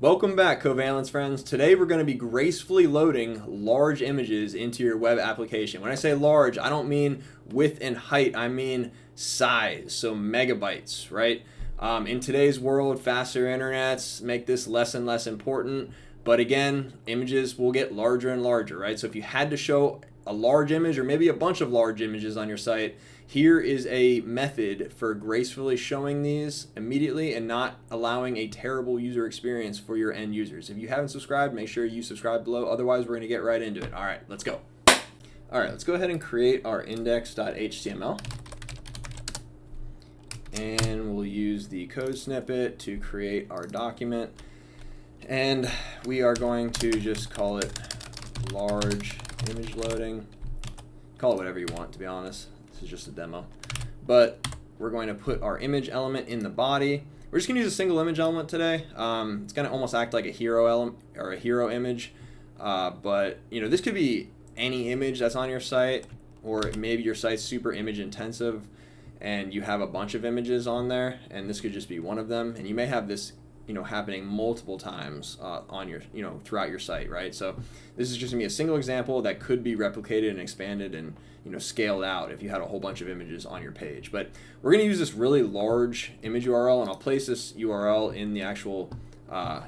Welcome back, Covalence friends. Today we're going to be gracefully loading large images into your web application. When I say large, I don't mean width and height, I mean size, so megabytes, right? In today's world, faster internets make this less and less important, but again, images will get larger and larger, right? So if you had to show a large image or maybe a bunch of large images on your site, here is a method for gracefully showing these immediately and not allowing a terrible user experience for your end users. If you haven't subscribed, make sure you subscribe below. Otherwise, we're going to get right into it. All right, let's go. All right, let's go ahead and create our index.html. And we'll use the code snippet to create our document. And we are going to just call it large image loading. Call it whatever you want, to be honest. This is just a demo. But we're going to put our image element in the body. We're just going to use a single image element today. It's going to almost act like a hero element or a hero image. But this could be any image that's on your site, or maybe your site's super image intensive and you have a bunch of images on there, and this could just be one of them. And you may have this happening multiple times on your, throughout your site, right? So this is just gonna be a single example that could be replicated and expanded and, scaled out if you had a whole bunch of images on your page. But we're gonna use this really large image URL, and I'll place this URL in the actual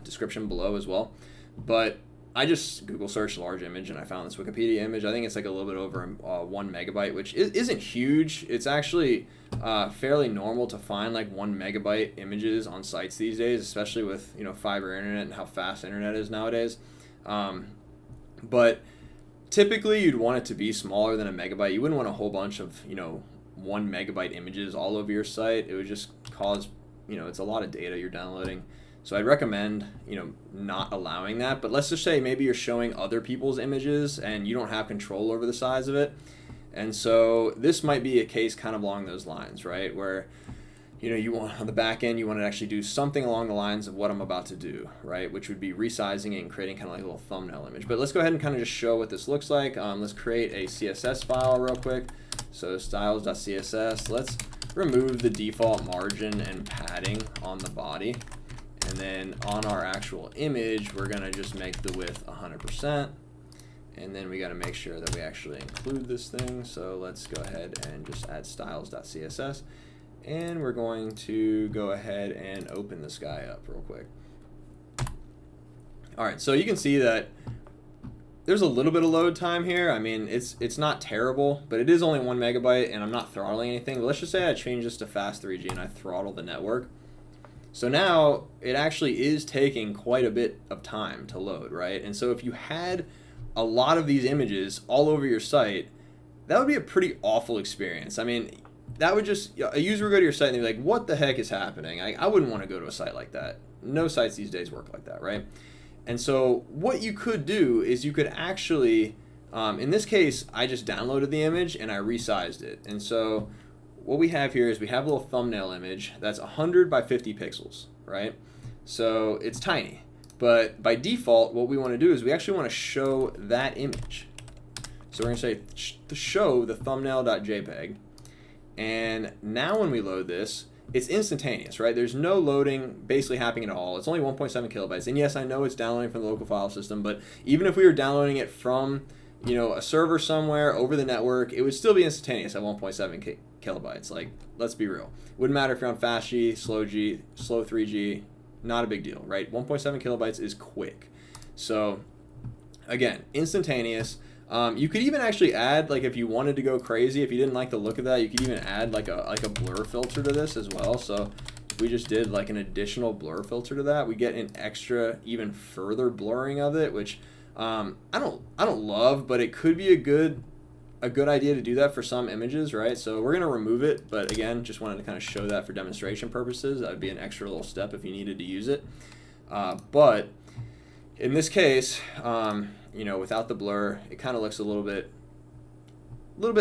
description below as well. But I just Google searched large image and I found this Wikipedia image. I think it's like a little bit over 1 megabyte, which isn't huge. It's actually fairly normal to find like 1 megabyte images on sites these days, especially with fiber internet and how fast internet is nowadays. But typically you'd want it to be smaller than a megabyte. You wouldn't want a whole bunch of 1 megabyte images all over your site. It would just cause it's a lot of data you're downloading. So I'd recommend, not allowing that. But let's just say maybe you're showing other people's images and you don't have control over the size of it. And so this might be a case kind of along those lines, right? Where, you want on the back end, you want to actually do something along the lines of what I'm about to do, right? Which would be resizing it and creating kind of like a little thumbnail image. But let's go ahead and kind of just show what this looks like. Let's create a CSS file real quick. So styles.css. Let's remove the default margin and padding on the body. And then on our actual image, we're going to just make the width 100%. And then we got to make sure that we actually include this thing. So let's go ahead and just add styles.css. And we're going to go ahead and open this guy up real quick. All right, so you can see that there's a little bit of load time here. I mean, it's not terrible, but it is only 1 megabyte, and I'm not throttling anything. But let's just say I change this to fast 3G and I throttle the network. So now it actually is taking quite a bit of time to load, right? And so if you had a lot of these images all over your site, that would be a pretty awful experience. I mean, that would just, a user would go to your site and they'd be like, what the heck is happening? I wouldn't want to go to a site like that. No sites these days work like that, right? And so what you could do is you could actually, in this case, I just downloaded the image and I resized it. And so what we have here is we have a little thumbnail image that's 100 by 50 pixels, right? So it's tiny. But by default, what we want to do is we actually want to show that image. So we're going to say to show the thumbnail.jpg. And now when we load this, it's instantaneous, right? There's no loading basically happening at all. It's only 1.7 kilobytes. And yes, I know it's downloading from the local file system, but even if we were downloading it from a server somewhere over the network, it would still be instantaneous at 1.7 kilobytes. Like, let's be real. Wouldn't matter if you're on fast G, slow 3G, not a big deal, right? 1.7 kilobytes is quick. So again, instantaneous. You could even actually add, like, if you wanted to go crazy, if you didn't like the look of that, you could even add like a blur filter to this as well. So if we just did like an additional blur filter to that, we get an extra, even further blurring of it, which I don't love, but it could be a good idea to do that for some images, right? So we're gonna remove it, but again, just wanted to kind of show that for demonstration purposes. That would be an extra little step if you needed to use it. But in this case, without the blur, it kind of looks a little bit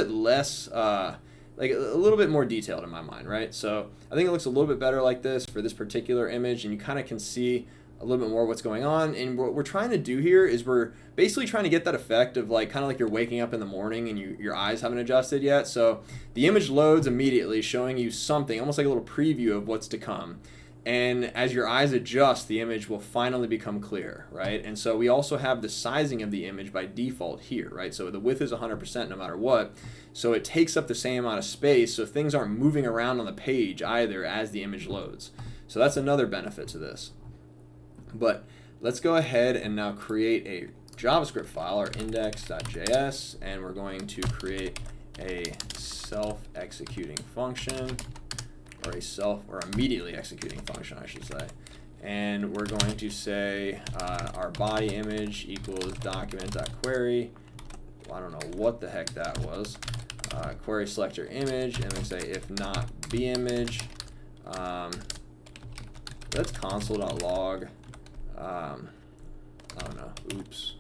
less, like a little bit more detailed in my mind, right? So I think it looks a little bit better like this for this particular image, and you kind of can see a little bit more what's going on. And what we're trying to do here is we're basically trying to get that effect of like kind of like you're waking up in the morning and your eyes haven't adjusted yet. So the image loads immediately, showing you something almost like a little preview of what's to come. And as your eyes adjust, the image will finally become clear, right? And so we also have the sizing of the image by default here, right? So the width is 100% no matter what. So it takes up the same amount of space, so things aren't moving around on the page either as the image loads. So that's another benefit to this. But let's go ahead and now create a JavaScript file, our index.js, and we're going to create a self-executing function, or immediately executing function, I should say. And we're going to say our body image equals document.query. Well, I don't know what the heck that was. Query selector image, and we say if not bimage. Let's console.log. I don't know. Oops.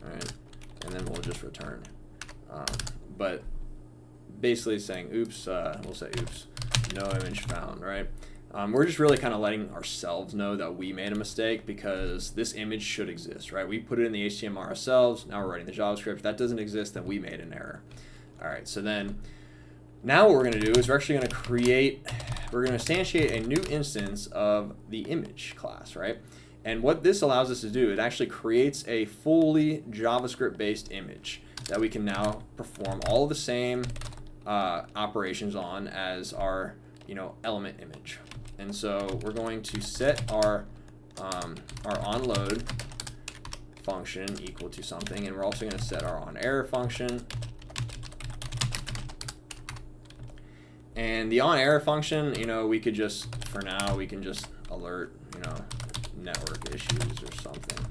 All right, and then we'll just return. But basically saying oops. We'll say oops. No image found, right? We're just really kind of letting ourselves know that we made a mistake because this image should exist, right? We put it in the HTML ourselves. Now we're writing the JavaScript. If that doesn't exist, then we made an error. All right, so then now what we're going to do is we're actually going to instantiate a new instance of the image class, right? And what this allows us to do, it actually creates a fully JavaScript-based image that we can now perform all the same operations on as our element image. And so we're going to set our onLoad function equal to something, and we're also going to set our onError function. And the onError function, we could just, for now, we can just alert, network issues or something.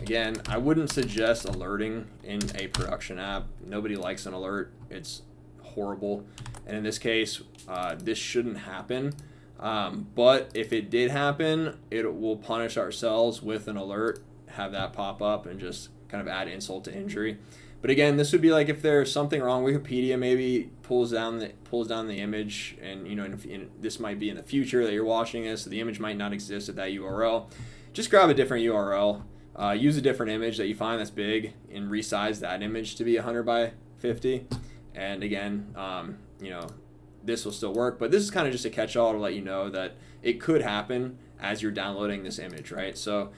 Again, I wouldn't suggest alerting in a production app. Nobody likes an alert. It's horrible. And in this case, this shouldn't happen. But if it did happen, it will punish ourselves with an alert, have that pop up, and just kind of add insult to injury. But again, this would be like if there's something wrong, Wikipedia maybe pulls down the image, and this might be in the future that you're watching this, so the image might not exist at that URL. Just grab a different URL, use a different image that you find that's big, and resize that image to be 100 by 50. And again, this will still work, but this is kind of just a catch-all to let you know that it could happen as you're downloading this image, right? So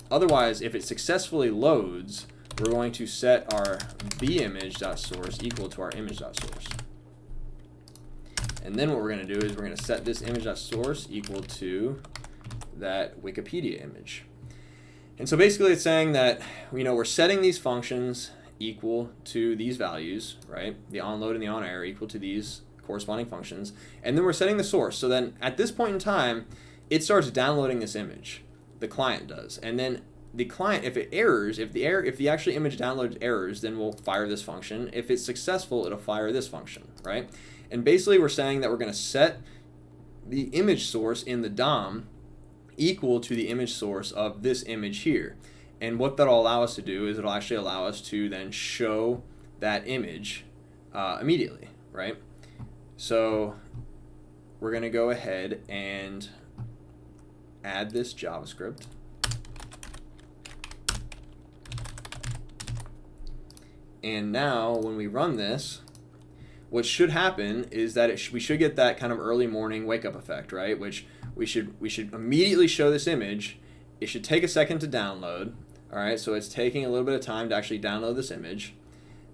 otherwise, if it successfully loads, we're going to set our bimage.source equal to our image.source. And then what we're going to do is we're going to set this image.source equal to that Wikipedia image. And so basically it's saying that we're setting these functions equal to these values, right? The onLoad and the onError equal to these corresponding functions. And then we're setting the source. So then at this point in time, it starts downloading this image. The client does. And then the client, if it errors, if the actual image download errors, then we'll fire this function. If it's successful, it'll fire this function, right? And basically we're saying that we're going to set the image source in the DOM equal to the image source of this image here. And what that'll allow us to do is it'll actually allow us to then show that image immediately, right? So we're going to go ahead and add this JavaScript. And now when we run this, what should happen is that we should get that kind of early morning wake up effect, right? Which we should immediately show this image. It should take a second to download. All right, so it's taking a little bit of time to actually download this image.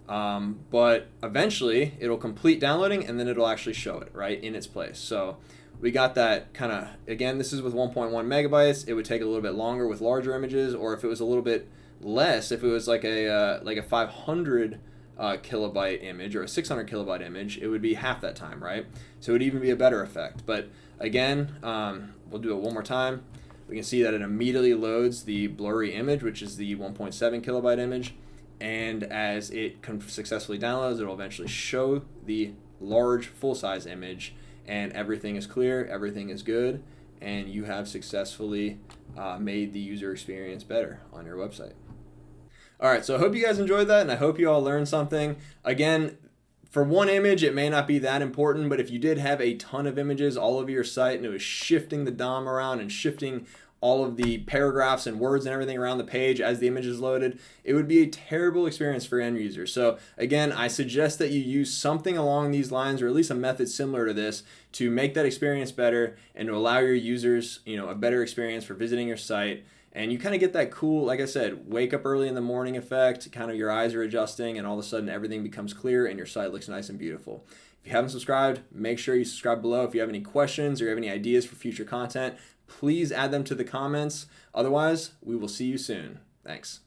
But eventually it'll complete downloading and then it'll actually show it right in its place. So we got that kind of, again, this is with 1.1 megabytes. It would take a little bit longer with larger images, or if it was a little bit less, if it was like a 500 kilobyte image or a 600 kilobyte image, it would be half that time, right? So it would even be a better effect. But again, we'll do it one more time. We can see that it immediately loads the blurry image, which is the 1.7 kilobyte image. And as it successfully downloads, it will eventually show the large full-size image, and everything is clear, everything is good, and you have successfully made the user experience better on your website. All right, so I hope you guys enjoyed that, and I hope you all learned something. Again, for one image, it may not be that important, but if you did have a ton of images all over your site and it was shifting the DOM around and shifting all of the paragraphs and words and everything around the page as the image is loaded. It would be a terrible experience for end users. So again, I suggest that you use something along these lines, or at least a method similar to this, to make that experience better and to allow your users, a better experience for visiting your site. And you kind of get that cool, like I said, wake up early in the morning effect, kind of your eyes are adjusting and all of a sudden everything becomes clear and your site looks nice and beautiful. If you haven't subscribed, make sure you subscribe below. If you have any questions or you have any ideas for future content, please add them to the comments. Otherwise, we will see you soon. Thanks.